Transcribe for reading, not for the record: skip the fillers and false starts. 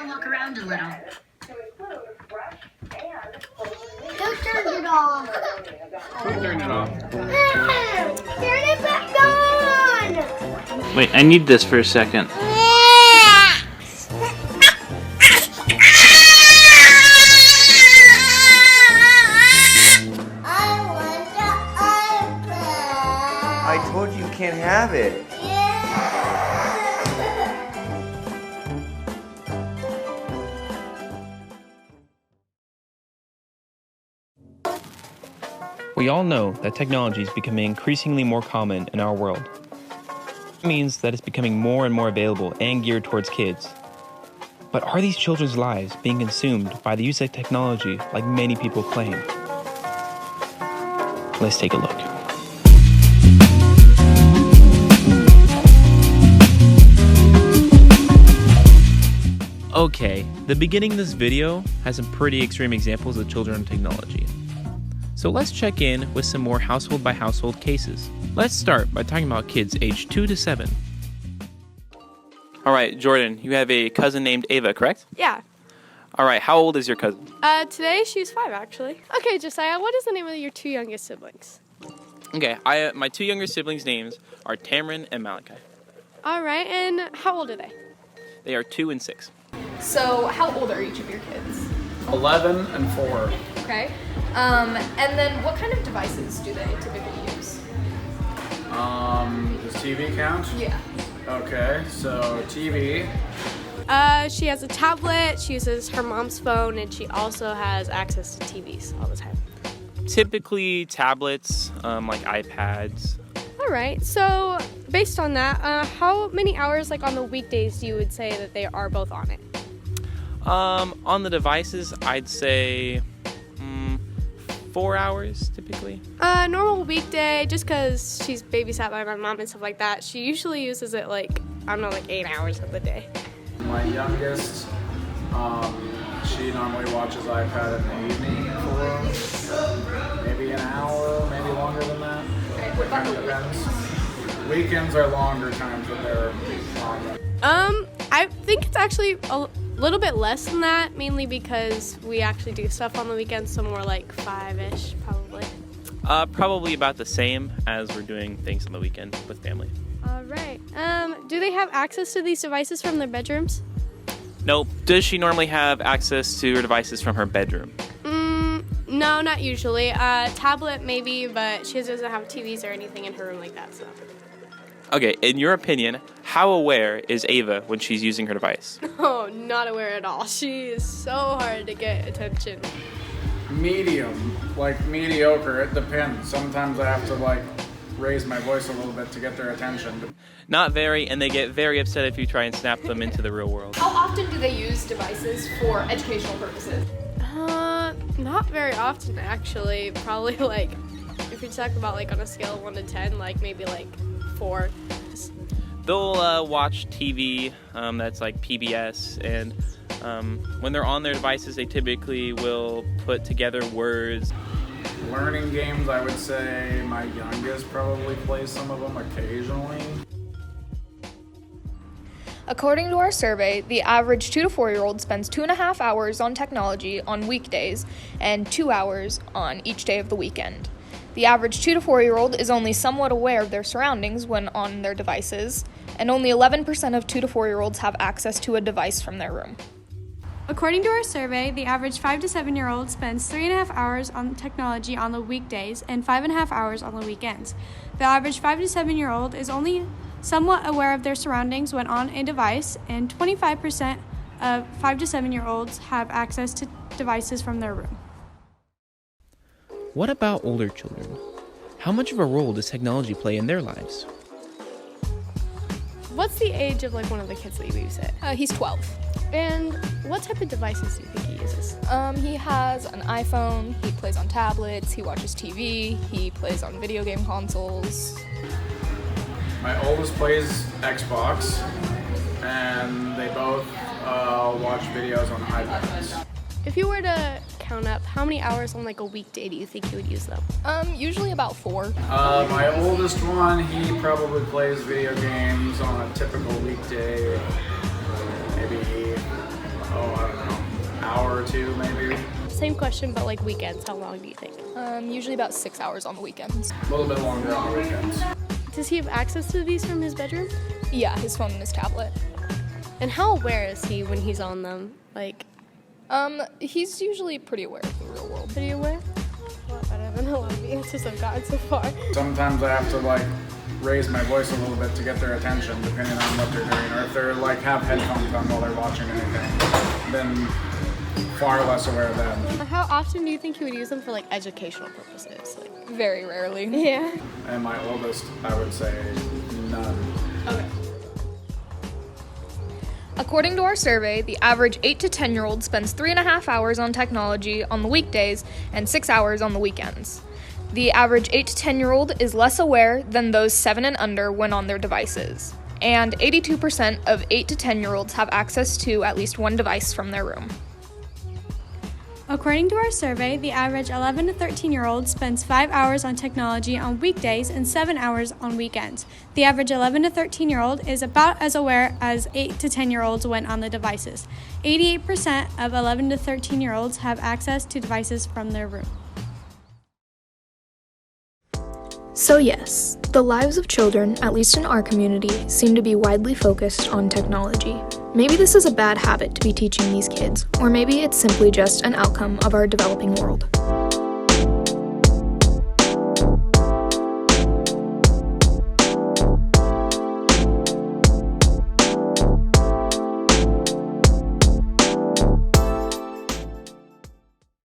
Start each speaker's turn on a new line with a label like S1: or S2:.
S1: go walk around a little.
S2: Who turned it off?
S3: Who turned it off?
S2: Turn it back on!
S4: Wait, I need this for a second.
S3: I told you can't have it.
S5: We all know that technology is becoming increasingly more common in our world. It means that it's becoming more and more available and geared towards kids. But are these children's lives being consumed by the use of technology like many people claim? Let's take a look. Okay, the beginning of this video has some pretty extreme examples of children and technology. So let's check in with some more household by household cases. Let's start by talking about kids aged 2 to 7. All right, Jordyn, you have a cousin named Ava, correct?
S6: Yeah.
S5: All right, how old is your cousin?
S6: Today she's 5 actually. Okay, Josiah, what is the name of your 2 youngest siblings?
S5: Okay, my 2 younger siblings' names are Tamron and Malachi.
S6: All right, and how old are they?
S5: They are 2 and 6.
S7: So, how old are each of your kids?
S8: 11 and 4.
S7: Okay. And then what kind of devices do they typically use?
S8: Does TV count?
S7: Yeah.
S8: Okay, so TV.
S6: She has a tablet, she uses her mom's phone, and she also has access to TVs all the time.
S5: Typically tablets, like iPads.
S6: All right, so based on that, how many hours like on the weekdays you would say that they are both on it?
S5: On the devices, I'd say 4 hours typically.
S6: Normal weekday, just because she's babysat by my mom and stuff like that, she usually uses it like, I don't know, like 8 hours of the day.
S8: My youngest, she normally watches iPad in the evening for maybe an hour, maybe longer than that.
S7: What about
S8: Kind of
S7: the
S8: depends. Weekends are longer times when they're on them.
S6: I think it's actually a little bit less than that, mainly because we actually do stuff on the weekends, so more like 5-ish probably.
S5: Probably about the same as we're doing things on the weekend with family.
S6: All right. Do they have access to these devices from their bedrooms?
S5: Nope. Does she normally have access to her devices from her bedroom?
S6: No, not usually. Tablet maybe, but she doesn't have TVs or anything in her room like that, so.
S5: Okay, in your opinion, how aware is Ava when she's using her device?
S6: Oh, not aware at all. She is so hard to get attention.
S8: Medium, like mediocre, it depends. Sometimes I have to like raise my voice a little bit to get their attention.
S5: Not very, and they get very upset if you try and snap them into the real world.
S7: How often do they use devices for educational purposes?
S6: Not very often actually. Probably like, if you're talking about like on a scale of 1 to 10, like maybe like 4.
S5: They'll watch TV that's like PBS, and when they're on their devices, they typically will put together words.
S8: Learning games, I would say my youngest probably plays some of them occasionally.
S9: According to our survey, the average 2 to 4-year-old spends 2.5 hours on technology on weekdays and 2 hours on each day of the weekend. The average 2 to 4-year-old is only somewhat aware of their surroundings when on their devices, and only 11% of 2 to 4-year-olds have access to a device from their room.
S6: According to our survey, the average 5 to 7-year-old spends 3.5 hours on technology on the weekdays and 5.5 hours on the weekends. The average 5 to 7-year-old is only somewhat aware of their surroundings when on a device, and 25% of 5 to 7-year-olds have access to devices from their room.
S5: What about older children? How much of a role does technology play in their lives?
S6: What's the age of like one of the kids that you use it?
S9: He's 12.
S6: And what type of devices do you think he uses?
S9: He has an iPhone, he plays on tablets, he watches TV, he plays on video game consoles.
S8: My oldest plays Xbox, and they both watch videos on iPads.
S6: If you were to count up, how many hours on like a weekday do you think you would use them?
S9: Usually about 4.
S8: My oldest one, he probably plays video games on a typical weekday, maybe
S1: same question, but like weekends, how long do you think?
S9: Usually about 6 hours on the weekends.
S8: A little bit longer on the weekends.
S1: Does he have access to these from his bedroom?
S9: Yeah, his phone and his tablet.
S1: And how aware is he when he's on them? Like,
S9: He's usually pretty aware of the real world.
S1: pretty aware? A lot better than a lot of the answers I've gotten so far.
S8: Sometimes I have to like raise my voice a little bit to get their attention, depending on what they're doing, or if they're like have headphones on while they're watching anything, then far less aware then.
S1: How often do you think he would use them for like educational purposes? Like,
S9: Very rarely.
S1: yeah.
S8: And my oldest, I would say none.
S1: Okay.
S9: According to our survey, the average 8 to 10-year-old spends 3.5 hours on technology on the weekdays and 6 hours on the weekends. The average 8 to 10-year-old is less aware than those 7 and under when on their devices. And 82% of 8 to 10-year-olds have access to at least one device from their room.
S6: According to our survey, the average 11 to 13-year-old spends 5 hours on technology on weekdays and 7 hours on weekends. The average 11 to 13-year-old is about as aware as 8 to 10-year-olds when on the devices. 88% of 11 to 13-year-olds have access to devices from their room.
S9: So yes, the lives of children, at least in our community, seem to be widely focused on technology. Maybe this is a bad habit to be teaching these kids, or maybe it's simply just an outcome of our developing world.